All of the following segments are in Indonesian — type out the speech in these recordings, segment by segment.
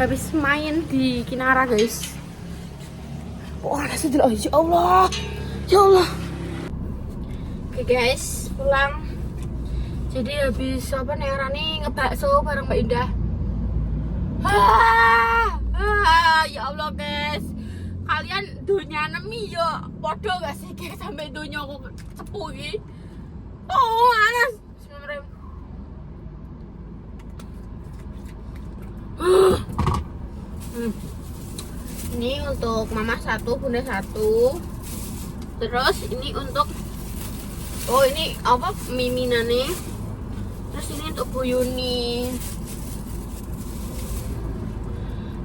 habis main di Kinara guys. Oh nasi dulu, ya Allah, ya Allah. Oke guys, pulang. Jadi habis apa nih nih ngebakso bareng Mbak Indah. Ya Allah guys, kalian dunia nemi yo podo gak sih guys sampai dunia aku cepu iki. Oh panas. Ini untuk mama satu, bunda satu. Terus ini untuk ini apa Mimina nih. Terus ini untuk Bu Yuni.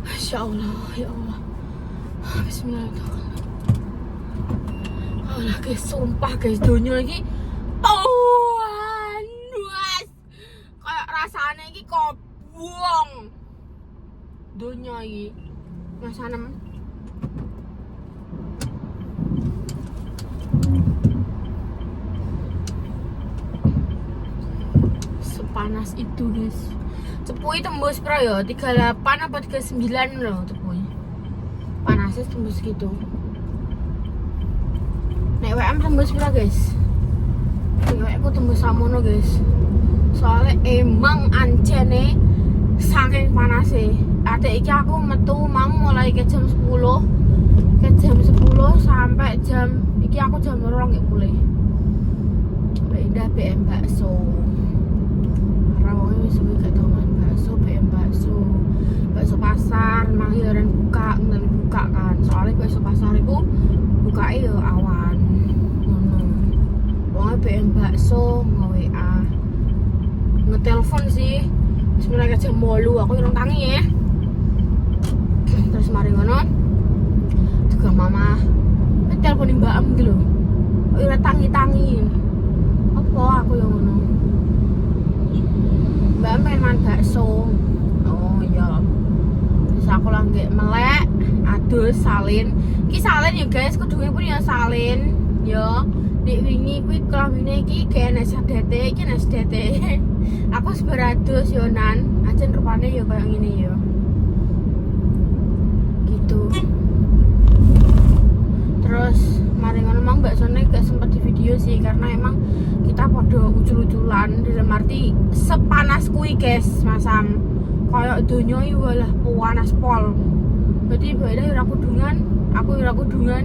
Masya Allah, ya Allah. Bismillahirrahmanirrahim. Allah guys, sumpah guys, dunia lagi. Luas. Kayak rasanya ini buang. Dunia ini. Rasanya sepanas itu guys. Cepui tembus pro ya 38 apa 39 loh cepui. Panasnya tembus gitu. Nek WM tembus pro guys. Nek aku tembus samono guys. Soalnya emang anjene saking panasnya. Ada iki aku metu mau mulai ke jam 10 sampai jam iki aku jam 2 nggak mulai. Mbak Indah BM bakso. Rawangnya wis gak tau man bakso BM bakso pasar manghiran buka kan. Soalnya bakso pasar itu bukanya ya awan. Ngono. Wong BM bakso nge-WA. Ngetelepon sih. Sebenarnya jam 8 aku urung tangi ya. Terus mari ngono juga mama telepon Mbak Am gitu loh. Ora tangi-tangi. Apa aku yang ngono? Mbak Am pengen makan bakso. Oh iya. Terus aku lagi melek, adus salin. Iki salin ya guys, kudune pun ya salin. Ya, nek wingi kuwi kelambine iki kayak SDT, iki SDT. Aku seberadus yo nan, ancen rupane yo kayak ngene yo. Terus mari ngono mang baksone gak sempat di video sih karena emang kita podo ucul-uculan dalam arti sepanas kuwi guys masam kayak donya iki walah panas pol. Berarti beda ora kudungan, aku ora kudungan.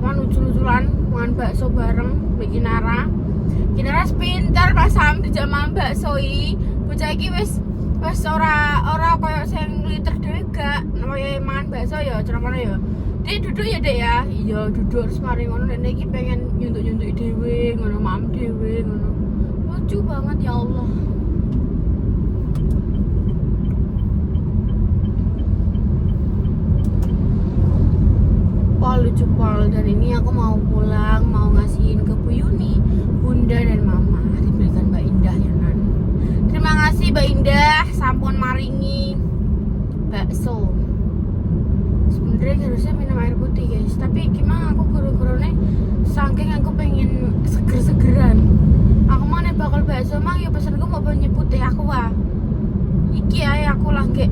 Kan ucul-uculan mangan bakso bareng mbek Kinara. Kinara pinter masam dijak mangan bakso iki. Bocah iki wis ora koyo sing liter dhewe gak koyo mangan bakso ya ceramane ya. Dek duduk ya dek ya. Iya duduk terus mari ngono nenek iki pengen nyuntuk-nyuntuk dhewe ngono mam dhewe ngono. Lucu banget ya Allah. Pol lucu pol dan ini aku mau pulang mau ngasihin ke Bu Yuni, Bunda dan Mama diberikan Mbak Indah ya nan. Terima kasih Mbak Indah sampun maringi bakso. Sebenarnya harusnya minum air putih guys, tapi gimana aku guru-gurune saking aku pengen seger-segeran. Aku mana bakal bakso mang ya pesenku mau banyak putih aku wah. Iki ya aku lagi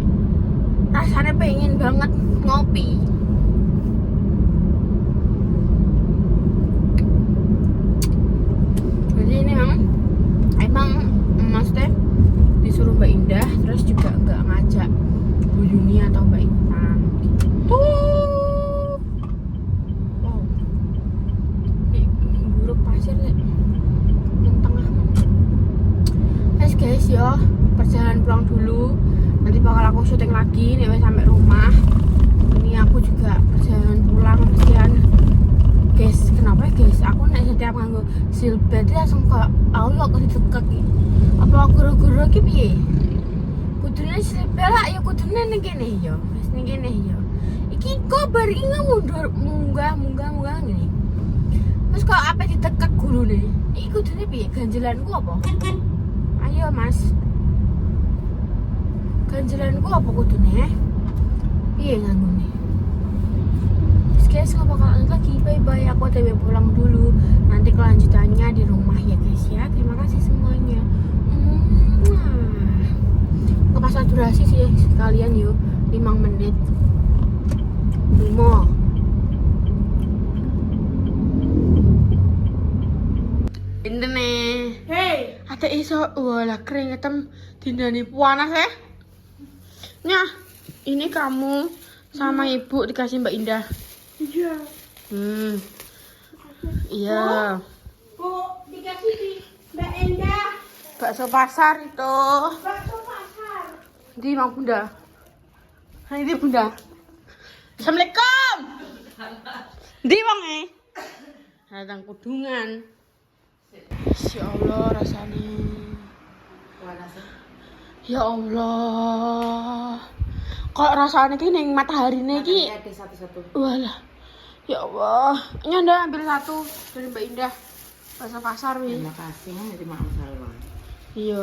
rasanya pengen banget ngopi. Jadi ini emang maksudnya disuruh Mbak Indah terus juga nggak ngajak Bu Yuni atau Mbak Intan gitu. Wow, ini buruk pasir deh yang tengah mana. Guys ya perjalanan pulang dulu, nanti bakal aku syuting lagi nih sampai rumah. Ini aku juga perjalanan pulang kesian guys. Kenapa ya guys aku naik setiap nganggo silbet langsung kayak aku ditekek gitu. Apa aku guru-guru lagi piye? Kudune silbet lah ya kudune ning kene ya wis ning kene ya. Iki kok bar iki munggah ngene. Terus kok apa ditekek gurune? Iki kudune piye ganjelanku apa? Ayo Mas. Ganjelanku apa kudune? Piye nganggone? Guys, nggak bakal lanjut lagi. Bye bye, aku OTW pulang dulu. Nanti kelanjutannya di rumah ya guys ya. Terima kasih semuanya. Ngepas durasi sih sekalian yuk. 5 Ate iso, walah keringetan dindani panas ya. Nah, ini kamu sama ibu dikasih Mbak Indah. Iya. Iya. Bu, dikasih di Mbak Endah. Bakso pasar itu. Bakso pasar. Di Mang Bunda. Nah, ini Bunda. Assalamualaikum. Di Bang datang kudungan. Ya Allah rasanya. Ya Allah. Kok rasanya ki ning mataharine ki. Ada satu-satu. Walah. Ya Allah. Ini Anda ambil satu dari Mbak Indah. Bakso pasar wi. Terima kasih, nanti maaf salah. Iya.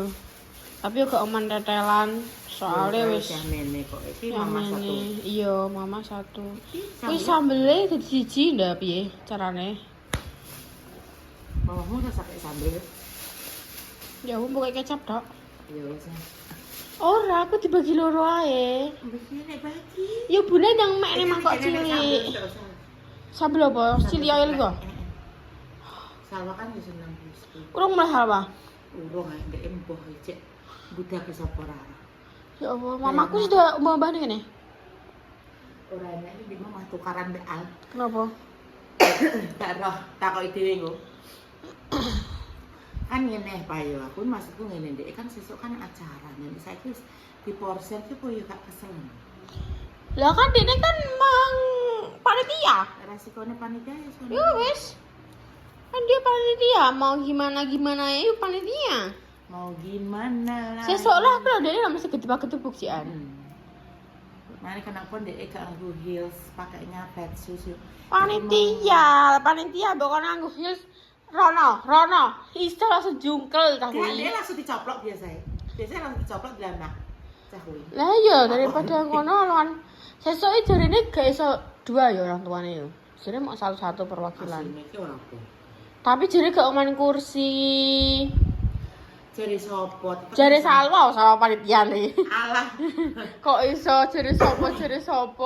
Tapi gak oman tetelan. Soalnya wis yang nenek kok iki yang mama satu. ini. Iya, mama satu. Sambel. Wis sambelnya dadi siji ndak piye carane? Mamamu udah pakai sambel. Ya aku pakai kecap tok. Ya wis. Ora, aku dibagi loro ae. Ambeknya nek bagi. Ya bune nang mek nek mangkok cilik. Sambel apa? Cilik ae lho. Salwa kan wis 60. Urung mulai halwa. Urung ae ndek embuh cek budak sapa ora. Ya Allah, mamaku sudah mbah nih kene. Ora enak iki di mama tukaran mbek Al. Kenapa? Tak roh takoki dhewe engko. Kan ngene payo aku maksudku ngene ndek kan sesuk kan acara nek saiki wis diporsen ki koyo gak kesel. Lah kan dene kan mang panitia. Resikone panitia ya sono. Ya wis. Kan dia panitia, mau gimana ya panitia. Mau gimana lah. Sesuk lah kalau dene masih ketebak-ketebuk sian. Mari kenapa ndek gak nganggo heels, pakainya flat shoes yuk. Panitia bukan nganggo heels. Rono, iso langsung jungkel ta Dia kuwi. langsung dicoplok biasanya. Biasanya langsung dicoplok dilamak. Cah kuwi. Lah iya daripada ngono kan. Sesuk iki jarine gak iso dua ya orang tuane yo. Jarine mau salah satu perwakilan. Asline iki ora apa. Tapi jare gak omain kursi. Jare sopo? Jare Salwa sama panitia nih. Alah. Kok iso jare sapa?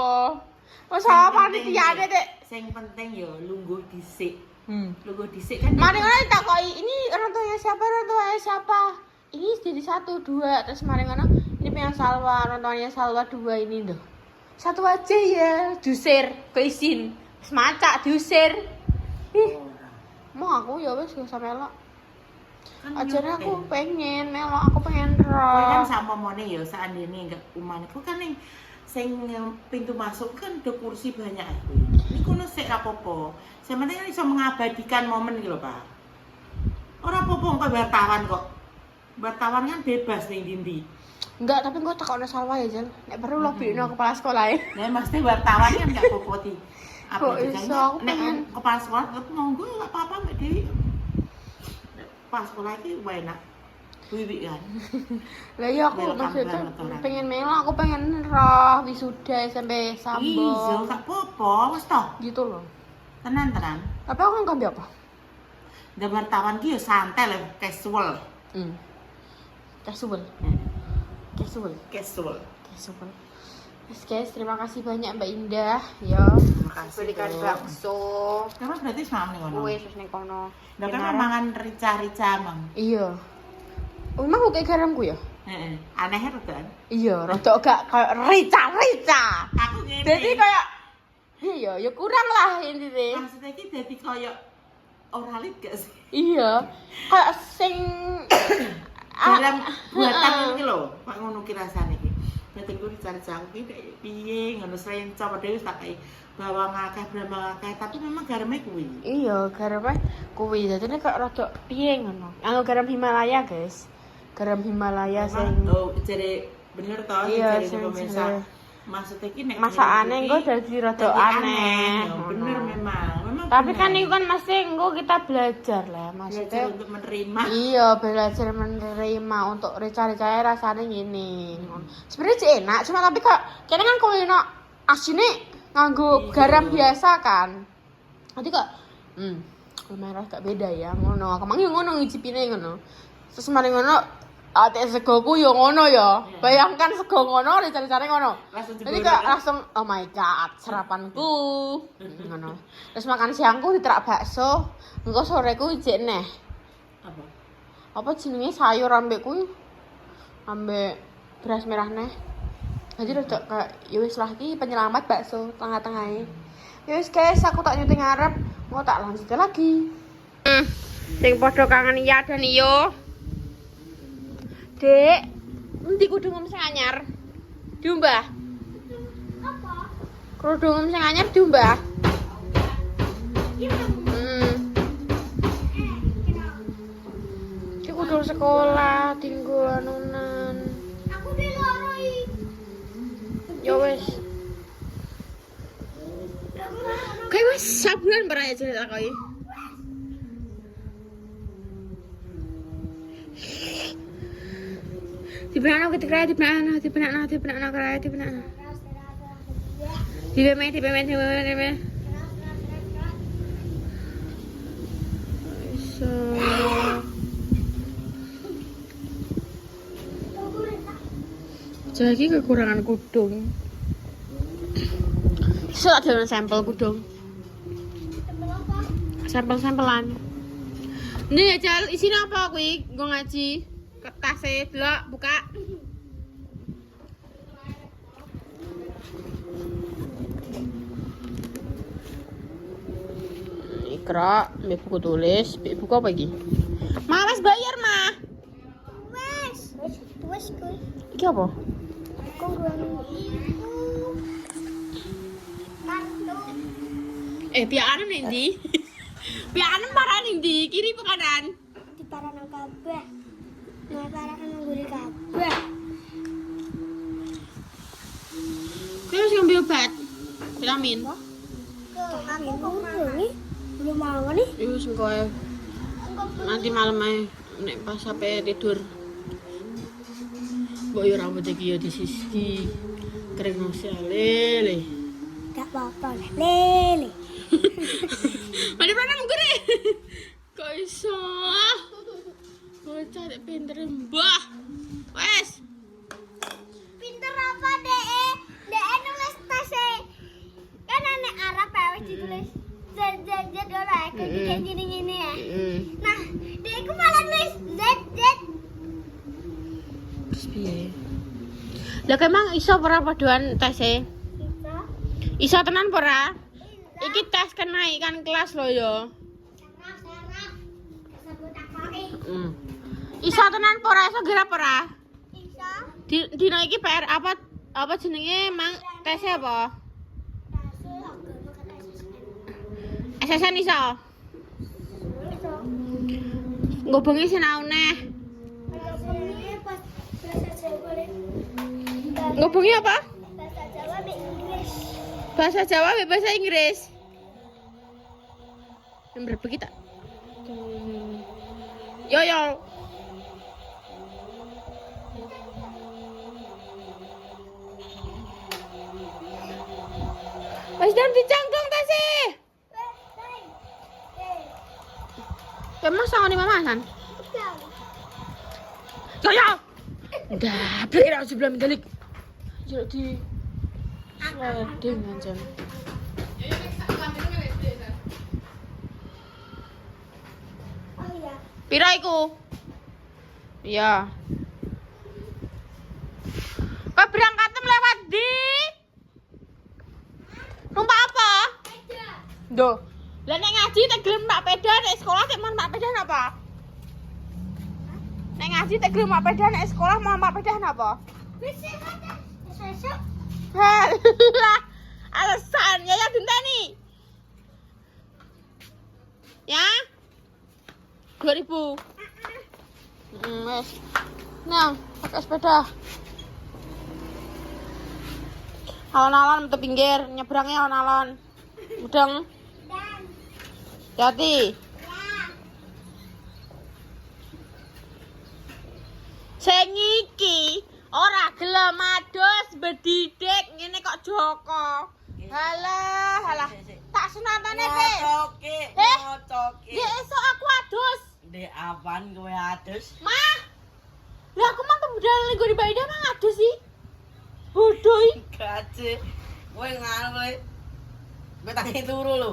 Oh sama panitia Dek. Sing penting ya lungguh dhisik. Lungguh dhisik kan. Mari ngono ditakoki, ini orang tuanya siapa? Ini jadi 1, 2, terus mari ngono, ini pengen Salwa, orang tuanya Salwa 2 ini loh. Satu aja ya, diusir, keizin. Wis macak diusir. Ih, mau aku ya wis gak usah melok. Ajarnya aku pengen melok, aku pengen Kowe kan roh. sama mone ya seandainya enggak umane ku kan ning sing pintu masuk kan ada kursi banyak aku. Ini kono sik rapopo. Sebenarnya kan iso mengabadikan momen iki lho, Pak. Ora apa-apa kok wartawan kok. Wartawan kan bebas ning ndi-ndi. Enggak, tapi gue takutnya Salwa ya, Jan. Nek perlu lobbyno kepala sekolah ya. Nah, mesti wartawan kan enggak popoti. Kok iso, aku pengen. Kepala sekolah tetep monggo enggak apa-apa Mbak Dewi. Kepala sekolah iki enak. Wiwi kan. Lah iya aku Welcome maksudnya banget orang. pengen melok, aku pengen roh wisuda sampai Iya, sambung. gak apa-apa, wis toh. Gitu loh. Tenan. Tapi aku kan ngambil apa? Ndak wartawan ki yo santai lah, casual. Casual. Casual. Yes guys, terima kasih banyak Mbak Indah. Ya, Terima kasih. belikan Bu. bakso. Kamu berarti sama nih ngono. Wes ning kono. Ndak kan mangan rica-rica mang. Iya. Oh, emang kayak garamku ya? Heeh. Aneh kan? Iya, rada gak kayak rica. Aku ngene. Jadi kayak iya, ya kurang lah intinya. maksudnya ki dadi koyo oralit gak sih? Iya. Kayak sing Garam buatan iki lho, kok ngono ki rasane iki. Dadi ku rica-rica aku ki kayak piye ngono srenco padahal wis tak kei bawang akeh, brambang akeh, tapi memang garamnya kuwi. iya, garamnya kuwi. Dadi nek kayak rada piye ngono. Anu garam Himalaya, guys. Garam Himalaya sing Oh, jadi bener toh Iya, jadi sing pemirsa. jere. Maksudnya ki nek masakane engko dadi rada aneh. Ya, bener memang. Tapi bener. kan itu kan mesti engko kita belajar lah, Belajar maksudnya. untuk menerima. Iya, belajar menerima untuk rica-ricanya rasanya gini. Sebenarnya sih enak, cuma tapi kok kene kan kalau enak asine nganggo Iya. garam biasa kan. Nanti kok lumayan agak beda ya, ngono. Kemang yo ngono ngicipine ngono. Terus mari ngono ate segoku yo ngono ya. Iya. Bayangkan sego ngono rica-ricane ngono. Langsung Jadi jebol kok kan? langsung oh my god, sarapanku. Ngono. Terus makan siangku diterak bakso, engko soreku ijek neh. Apa? apa jenenge sayur ambek kuwi. Ambek beras merah neh. Jadi rada kayak ya wis lah iki penyelamat bakso tengah-tengahe. Ya wis guys, aku tak nyuting ngarep, mau tak lanjut lagi. Sing padha kangen iya dan iyo. Dek, endi kudungem sing anyar? Diumbah. Apa? Kudungem sing anyar diumbah. Iki kudu sekolah, tinggu anunan. Aku diloroi. Ya wis. Kayak wis sabulan barang aja tak koi. Dipenakno ketika dipenakno kaya dipenakno. Dipemet. So. Jadi kekurangan kudung. So ada sampel kudung. Sampel-sampelan. Ini ya Jal, isinya apa kuwi? Nggo ngaji. Kertasnya delok buka. Ikra, buku tulis, buku apa iki? Males bayar, mah. Wes kuwi. Iki apa? Pianan ning ndi? Pianan parah ning ndi? Kiri apa kanan? Di paranan kabeh. Nah, paranan ngguri kabeh. Kowe wis ngambil obat? Vitamin. Aku kok ini belum mangan nih. Wis engko ae. Nanti malam ae nek pas sampai tidur. Mbok yo rambut iki yo disisiki. Kering lele. Gak apa-apa, lele. Mari pernah ngguri. Kok iso? Bocah dek pinter mbah. Wes. Pinter apa, Dek? Dek nulis tase. Kan anek Arab ya wis ditulis. Z ora kayak gini ya. Nah, Dek aku malah nulis Z. Terus piye? Lah emang iso ora paduan tese? Bisa. Iso tenan ora? Iki tes kenaikan kelas lo yo. Sarap. Sebut akoi. Iso tenan ora iso gerak ora? Bisa. Dino iki PR apa jenenge mang tesnya apa? Tasu agama kata SSN. SSN iso. Bisa. Ngobengi sinau neh. Ini pas bahasa Jawa nih. Ngobengi apa? Bahasa Jawa di Inggris. Bahasa Jawa be bahasa Inggris. Yang berapa kita? Yo. Mas dan dicangkang tasi. Emang sama di mamasan? Yo. Dah, beli aku sebelum dalik. Jeruk di sliding aja. Oh iya. Pira iku? Iya. Kok berangkatem lewat di? Numpak apa? Duh. Lah nek ngaji tek gelem numpak peda nek sekolah tek mau numpak peda apa? Nek ngaji tek gelem numpak peda nek sekolah mau numpak peda apa? Bisa ada. Sesuk. Halah. Alasan ya dinteni. Ya? 2000. Wes. Nah, pakai sepeda. Alon-alon metu pinggir, nyebrangnya alon-alon. Mudeng. Dan. Hati. Ya. Sing iki ora gelem adus bedidik ngene kok Joko. Halah. Tak sunatane, Pe. Ngocoke. Dia esok aku adus. Dek apaan kowe adus? Mah. Lah aku mah budal ning gone Baida mah adus sih. Bodoh. Gaje. Kowe nganu kowe. Kowe tangi turu lho.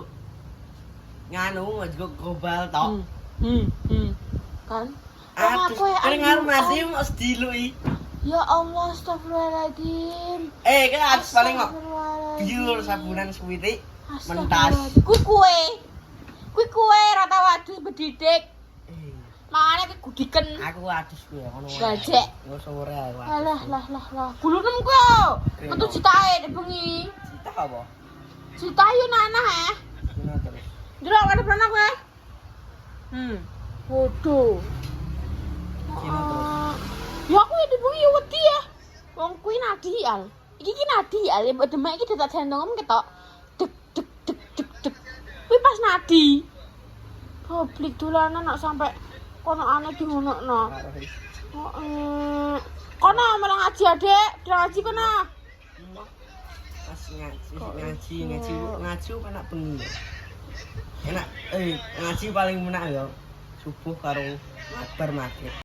Nganu juga gobal tok. Kan aku ya. Kan ngarep mati mau diluki. Ya Allah, astagfirullahaladzim. Kan harus paling kok biur sabunan suwiti mentas. Kuwi kue rata wadus bedidik. Makanya ki gudiken. Aku adus kuwi ngono. Gajek. Yo sore aku. Lah. Gulunem ku. Metu citae nek bengi. Cita apa? Citae nanah Guna terus. Delok ada pernah kowe? Waduh. Gina terus. Ya aku ya dibengi ya wedi ya. Wong kuwi nadial. Iki ki nadial ya mbok demek iki detak jantungem ketok. Dek dek dek dek dek. Kuwi pas nadi. Publik dolanan nak sampai kono aneh di ngono. Kono malah ngaji Adek, ngaji kono. Pas ngaji enak bengi. Enak ngaji paling menak ya subuh karo bar maghrib.